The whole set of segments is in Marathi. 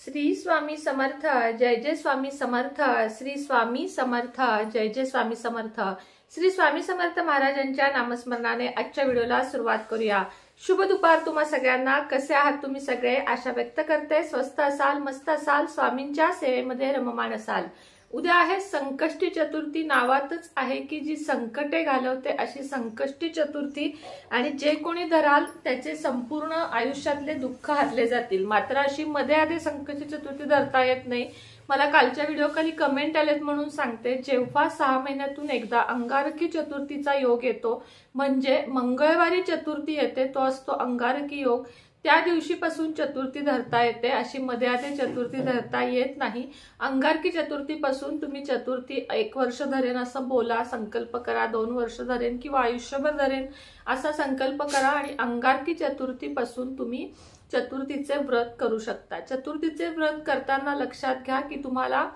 श्री स्वामी समर्थ जय जय स्वामी समर्थ श्री स्वामी समर्थ जय जय स्वामी समर्थ श्री स्वामी समर्थ महाराजांच्या नामस्मरणाने आजच्या व्हिडिओला सुरुवात करूया। शुभ दुपार तुम्हा सगळ्यांना। कसे आहात तुम्ही सगळे? आशा व्यक्त करते स्वस्थ असाल, मस्त असाल, स्वामींच्या सेवेमध्ये रममाण असाल। उद्या आहे संकष्टी चतुर्थी। नावातच आहे की जी संकटे घालवते अशी संकष्टी चतुर्थी, आणि जे कोणी धराल त्याचे संपूर्ण आयुष्यातले दुःख हरले जातील। मात्र अशी मध्ये आधी संकष्टी चतुर्थी धरता येत नाही। मला कालच्या व्हिडिओ खाली कमेंट आलेत म्हणून सांगते, जेव्हा 6 महिन्यातून एकदा अंगारकी चतुर्थीचा योग येतो, म्हणजे मंगळवारी चतुर्थी येते, तो असतो अंगारकी योग। त्या दिवशीपासून चतुर्थी धरता येते, अशी मध्ये आधी चतुर्थी धरता येत नाही। अंगारकी चतुर्थीपासून तुम्ही चतुर्थी 1 वर्ष धरेन असं बोला, संकल्प करा, 2 वर्ष धरेन किंवा आयुष्यभर धरेन असा संकल्प करा, आणि अंगारकी चतुर्थीपासून तुम्ही चतुर्थीचे व्रत करू शकता। चतुर्थीचे व्रत करताना लक्षात घ्या की तुम्हाला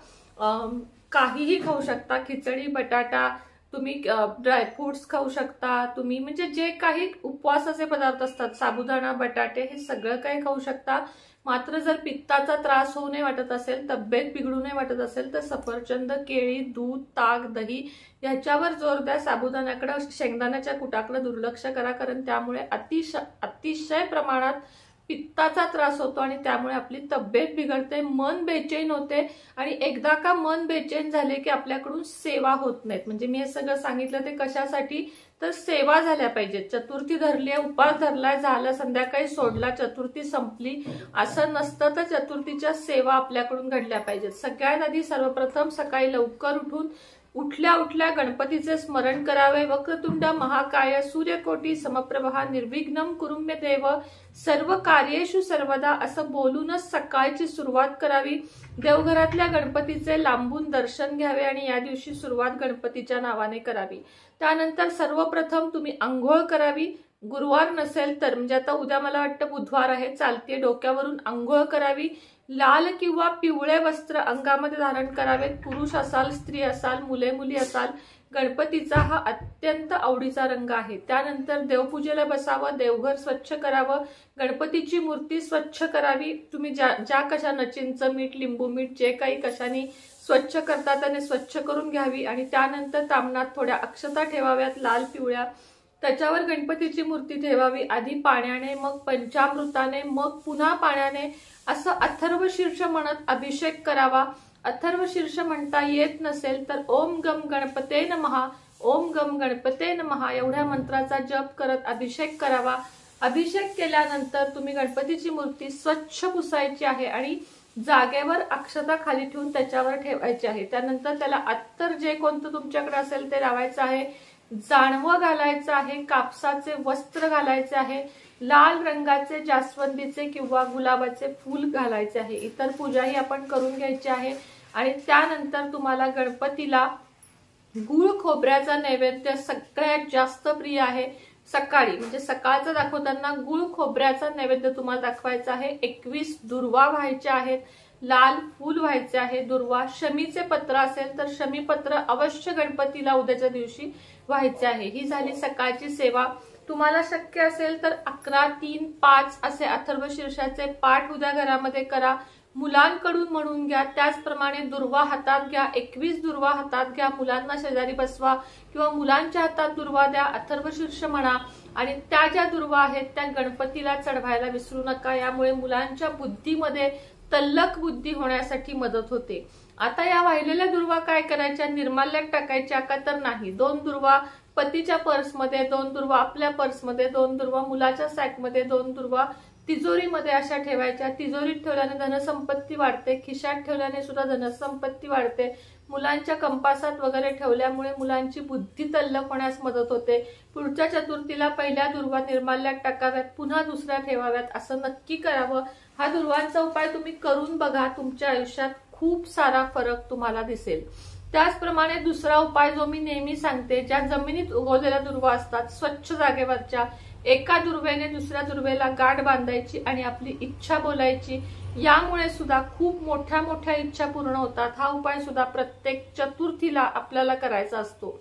काहीही खाऊ शकता, खिचडी, बटाटा, तुम्ही ड्रायफ्रुट्स खाऊ शकता, तुम्ही म्हणजे जे काही उपवासाचे पदार्थ असतात, साबुदाणा, बटाटे, हे सगळं काही खाऊ शकता। मात्र जर पित्ताचा त्रास होऊ नये वाटत असेल, तब्येत बिघडू नये वाटत असेल तर सफरचंद, केळी, दूध, ताक, दही याच्यावर जोर द्या। साबुदाण्याकडे, शेंगदाण्याच्या कुटाकडे दुर्लक्ष करा, कारण त्यामुळे अतिशय प्रमाणात पित्ताचा त्रास होतो आणि त्यामुळे आपली तब्येत बिघडते, मन बेचैन होते, आणि एकदा का मन बेचैन झाले की आपल्याकडून सेवा होत नाहीत। म्हणजे मी हे सगळं सांगितलं ते कशासाठी, तर सेवा झाल्या पाहिजे। चतुर्थी धरली आहे, उपास धरलाय, झालं, संध्याकाळी सोडला, चतुर्थी संपली असं नसतं। तर चतुर्थीच्या सेवा आपल्याकडून घडल्या पाहिजेत। सगळ्यात आधी सर्वप्रथम सकाळी लवकर उठल्या उठल्या गणपतीचे स्मरण करावे। वक्रतुंड महाकाय सूर्यकोटी समप्रभा निर्विघ्नं कुरुमे देव सर्व कार्येषु सर्वदा असं बोलूनच सकाळची सुरुवात करावी। देवघरातल्या गणपतीचे लांबून दर्शन घ्यावे आणि या दिवशी सुरुवात गणपतीच्या नावाने करावी। त्यानंतर सर्वप्रथम तुम्ही आंघोळ करावी। गुरुवार नसेल तर, म्हणजे आता उद्या मला वाटतं बुधवार आहे, चालते, डोक्यावरून आंघोळ करावी। लाल किंवा पिवळे वस्त्र अंगामध्ये धारण करावेत। पुरुष असाल, स्त्री असाल, मुली असाल, गणपतीचा हा अत्यंत आवडीचा रंग आहे। त्यानंतर देवपूजेला बसावं, देवघर स्वच्छ करावं, गणपतीची मूर्ती स्वच्छ करावी। तुम्ही ज्या कशाने, चिंच मीठ, लिंबू मीठ, जे काही कशाने स्वच्छ करता त्याने स्वच्छ करून घ्यावी, आणि त्यानंतर तामणात थोड्या अक्षता ठेवाव्यात लाल पिवळ्या, त्याच्यावर गणपतीची मूर्ती ठेवावी। आधी पाण्याने, मग पंचामृताने, मग पुन्हा पाण्याने, असं अथर्व शीर्ष म्हणत अभिषेक करावा। अथर्व शीर्ष म्हणता येत नसेल तर ओम गम गणपते नमः, ओम गम गणपते नमः एवढ्या मंत्राचा जप करत अभिषेक करावा। अभिषेक केल्यानंतर तुम्ही गणपतीची मूर्ती स्वच्छ पुसायची आहे आणि जागेवर अक्षता खाली ठेवून त्याच्यावर ठेवायची आहे। त्यानंतर त्याला अत्तर जे कोणतं तुमच्याकडे असेल ते लावायचं आहे, जानवं घालायचं आहे, कापसाचे वस्त्र घालायचे आहे, लाल रंगाचे जास्वंदीचे किंवा गुलाबाचे फूल घालायचे आहे। इतर पूजाही आपण करून घ्यायची आहे। आणि त्यानंतर तुम्हाला गणपतीला गुळ खोबऱ्याचा नैवेद्य सगळ्यात जास्त प्रिय आहे। सकाळी म्हणजे सकाळचं दाखवताना गुळ खोबऱ्याचा नैवेद्य तुम्हाला दाखवायचा आहे। 21 दुर्वा व्हायचे आहेत, लाल फूल व्हायचे आहे, दुर्वा, शमीचे पत्र असेल तर शमीपत्र अवश्य गणपतीला उद्याच्या दिवशी व्हायचे आहे। ही झाली सकाळची सेवा। तुम्हाला शक्य असेल तर 11, 3, 5 असे अथर्व शीर्षाचे पाठ उद्या घरामध्ये करा, मुलांकडून म्हणून घ्या। त्याचप्रमाणे दुर्वा हातात घ्या, 21 दुर्वा हातात घ्या, मुलांना शेजारी बसवा किंवा मुलांच्या हातात दुर्वा द्या, अथर्व शीर्ष म्हणा, आणि त्या ज्या दुर्वा आहेत त्या गणपतीला चढवायला विसरू नका। यामुळे मुलांच्या बुद्धीमध्ये तल्लख बुद्धी होण्यासाठी मदत होते। आता या वाहिलेल्या दुर्वा काय करायच्या, निर्माल्यात टाकायच्या का तर नाही। 2 दुर्वा पतीच्या पर्समध्ये, 2 दुर्वा आपल्या पर्समध्ये, 2 दुर्वा मुलाच्या सॅकमध्ये, 2 दुर्वा तिजोरीमध्ये अशा ठेवायच्या। तिजोरीत ठेवल्याने धनसंपत्ती वाढते, खिशात ठेवल्याने सुद्धा धनसंपत्ती वाढते, मुलांच्या कंपासात वगैरे ठेवल्यामुळे मुलांची बुद्धी तल्लख होण्यास मदत होते। पुढच्या चतुर्थीला पहिल्या दुर्वा निर्माल्यात टाकाव्यात, पुन्हा दुसऱ्या ठेवाव्यात, असं नक्की करावं। हा दुर्वांचा उपाय तुम्ही करून बघा, तुमच्या आयुष्यात खूप सारा फरक तुम्हाला दिसेल। त्याचप्रमाणे दुसरा उपाय जो मी नेहमी सांगते, ज्या जमिनीत उगवलेल्या दुर्वा असतात स्वच्छ जागेवरच्या, एका दुर्वेने दुसऱ्या दुर्वेला गाठ बांधायची आणि आपली इच्छा बोलायची। यामुळे सुद्धा खूप मोठ्या मोठ्या इच्छा पूर्ण होतात। हा उपाय सुद्धा प्रत्येक चतुर्थीला आपल्याला करायचा असतो।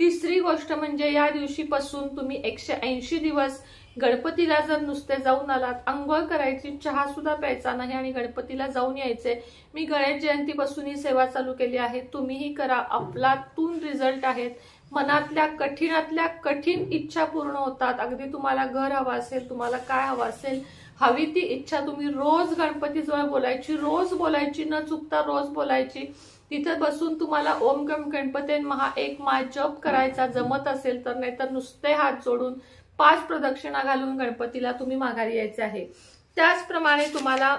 तिसरी गोष्ट म्हणजे या दिवशीपासून तुम्ही 180 दिवस गणपतीला जर नुसते जाऊन आलात, अंघोळ करायची, चहा सुद्धा प्यायचा नाही आणि गणपतीला जाऊन यायचे. मी गणेश जयंतीपासून ही सेवा चालू केली आहे, तुम्हीही करा. अफलातून रिझल्ट आहेत. मनातल्या कठीणातल्या कठीण इच्छा पूर्ण होतात. अगदी तुम्हाला घर हवं असेल, तुम्हाला काय हवं असेल, हवी ती इच्छा तुम्ही रोज गणपतीजवळ बोलायची, रोज बोलायची, न चुकता रोज बोलायची. तिथे बसून तुम्हाला ओम गम गणपते महा एक माळ जप करायचा जमत असेल तर, नाहीतर नुसते हात जोडून 5 प्रदक्षिणा घालून गणपतीला तुम्ही माघारी यायचे आहे. त्याचप्रमाणे तुम्हाला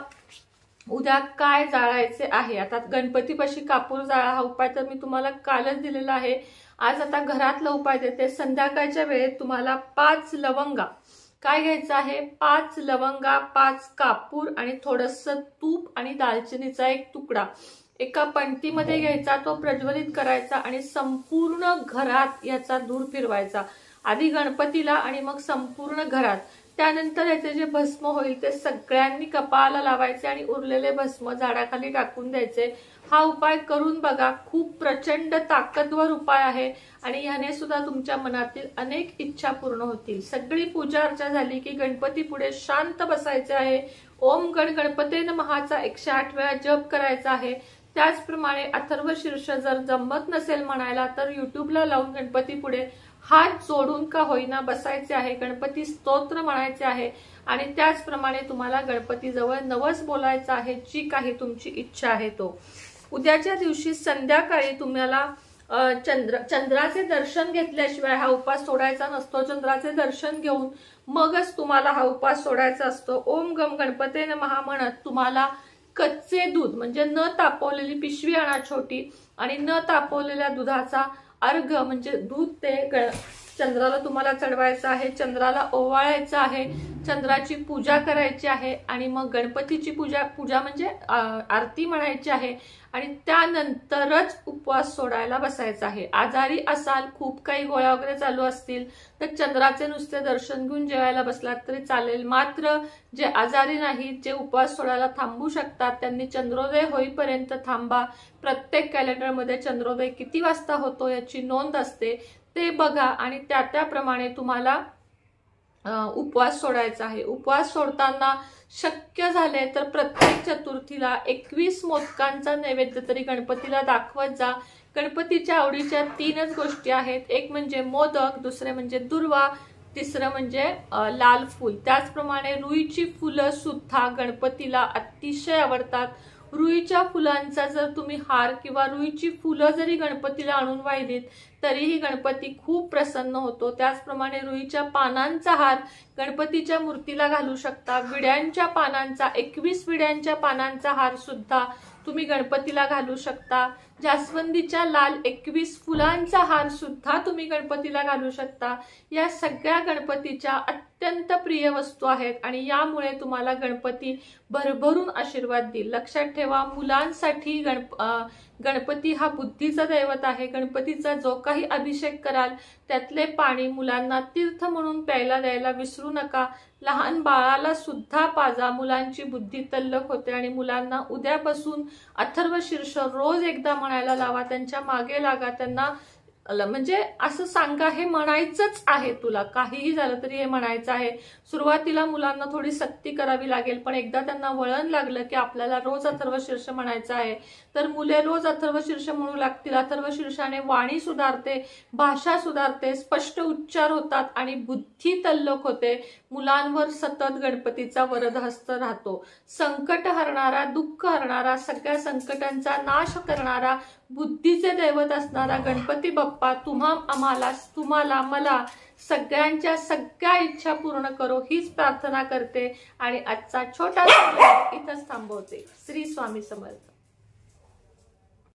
उद्या काय जाळायचे आहे. आता गणपतीपाशी कापूर जाळा हा उपाय तर मी तुम्हाला कालच दिलेला आहे. आज आता घरातला उपाय देते. संध्याकाळच्या वेळेत तुम्हाला 5 लवंगा काय घ्यायचं आहे, 5 लवंगा, 5 कापूर आणि थोडंसं तूप आणि दालचिनीचा एक तुकडा एका पंटीमध्ये घ्यायचा, तो प्रज्वलित करायचा आणि संपूर्ण घरात याचा धूर फिरवायचा. आधी गणपतीला आणि मग संपूर्ण घरात. त्यानंतर याचे जे भस्म होईल ते सगळ्यांनी कपाळाला लावायचे आणि उरलेले भस्म झाडाखाली टाकून द्यायचे. हा उपाय करून बघा, खूप प्रचंड ताकदवर उपाय आहे आणि ह्याने सुद्धा तुमच्या मनातील अनेक इच्छा पूर्ण होतील. सगळी पूजा अर्चा झाली की गणपती पुढे शांत बसायचे आहे. ओम गण गणपते नमःचा 108 वेळा जप करायचा आहे. त्याचप्रमाणे अथर्व शीर्ष जर जमत नसेल म्हणायला तर युट्यूबला लावून गणपती पुढे हात जोडून का होईना बसायचे आहे, गणपती स्तोत्र म्हणायचे आहे आणि त्याचप्रमाणे तुम्हाला गणपतीजवळ नवस बोलायचं आहे, जी काही तुमची इच्छा आहे तो. उद्याच्या दिवशी संध्याकाळी तुम्हाला चंद्राचे दर्शन घेतल्याशिवाय हा उपास सोडायचा नसतो. चंद्राचे दर्शन घेऊन मगच तुम्हाला हा उपास सोडायचा असतो. ओम गम गणपते नमः म्हणत तुम्हाला कच्चे दूध म्हणजे न तापवलेली पिशवी आणा छोटी आणि न तापवलेल्या दुधाचा अर्घ म्हणजे दूध ते चंद्राला तुम्हाला चढवायचं आहे, चंद्राला ओवाळायचं आहे, चंद्राची पूजा करायची आहे आणि मग गणपतीची पूजा म्हणजे आरती म्हणायची आहे आणि त्यानंतरच उपवास सोडायला बसायचा आहे. आजारी असाल, खूप काही गोळ्या वगैरे चालू असतील तर चंद्राचे नुसते दर्शन घेऊन जेवायला बसलात तरी चालेल. मात्र जे आजारी नाहीत, जे उपवास सोडायला थांबू शकतात त्यांनी चंद्रोदय होईपर्यंत थांबा. प्रत्येक कॅलेंडरमध्ये चंद्रोदय किती वाजता होतो याची नोंद असते, ते बघा आणि त्याप्रमाणे तुम्हाला उपवास सोडायचा आहे. उपवास सोडताना शक्य झाले तर प्रत्येक चतुर्थीला 21 मोदकांचा नैवेद्य तरी गणपतीला दाखवत जा. गणपतीच्या आवडीच्या 3च गोष्टी आहेत, एक म्हणजे मोदक, दुसरे म्हणजे दुर्वा, तिसरं म्हणजे लाल फूल. त्याचप्रमाणे रुईची फुलं सुद्धा गणपतीला अतिशय आवडतात. रुईच्या फुलांचा जर तुम्ही हार किंवा रुईची फुलं जरी गणपतीला आणून वाहिलीत तरीही गणपती खूप प्रसन्न होतो. त्याचप्रमाणे रुईच्या पानांचा हार गणपतीच्या मूर्तीला घालू शकता. विड्यांच्या पानांचा 21 विड्यांच्या पानांचा हार सुद्धा तुम्ही गणपतीला घालू शकता. जास्वंदीच्या लाल 21 फुलांचा हार सुद्धा तुम्ही गणपतीला घालू शकता. या सगळ्या गणपतीच्या अत्यंत प्रिय वस्तू आहेत आणि यामुळे तुम्हाला गणपती भरभरून आशीर्वाद देईल. लक्षात ठेवा, मुलांसाठी गणपती हा बुद्धीचा दैवत आहे. गणपतीचा जो काही अभिषेक कराल त्यातले पाणी मुलांना तीर्थ म्हणून प्यायला द्यायला विसरू नका. लहान बाळाला सुद्धा पाजा, मुलांची बुद्धी तल्लख होते आणि मुलांना उद्यापासून अथर्व शीर्ष रोज एकदा म्हणायला लावा. त्यांच्या मागे लागा, त्यांना म्हणजे असं सांगा हे म्हणायचंच आहे, तुला काहीही झालं तरी हे म्हणायचं आहे. सुरुवातीला मुलांना थोडी सक्ती करावी लागेल, पण एकदा त्यांना वळण लागलं की आपल्याला रोज अथर्व शीर्ष म्हणायचं आहे तर मुले रोज अथर्व शीर्ष म्हणू लागतील. अथर्व शीर्षाने वाणी सुधारते, भाषा सुधारते, स्पष्ट उच्चार होतात आणि बुद्धी तल्लख होते. मुलांवर सतत गणपतीचा वरदहस्त राहतो. संकट हरणारा, दुःख हरणारा, सगळ्या संकटांचा नाश करणारा, बुद्धीचे दैवत असणारा गणपती बाप्पा तुम्हाला मला सगळ्यांच्या सगळ्या इच्छा पूर्ण करो हीच प्रार्थना करते आणि आजचा छोटा इथंच थांबवते. श्री स्वामी समर्थ.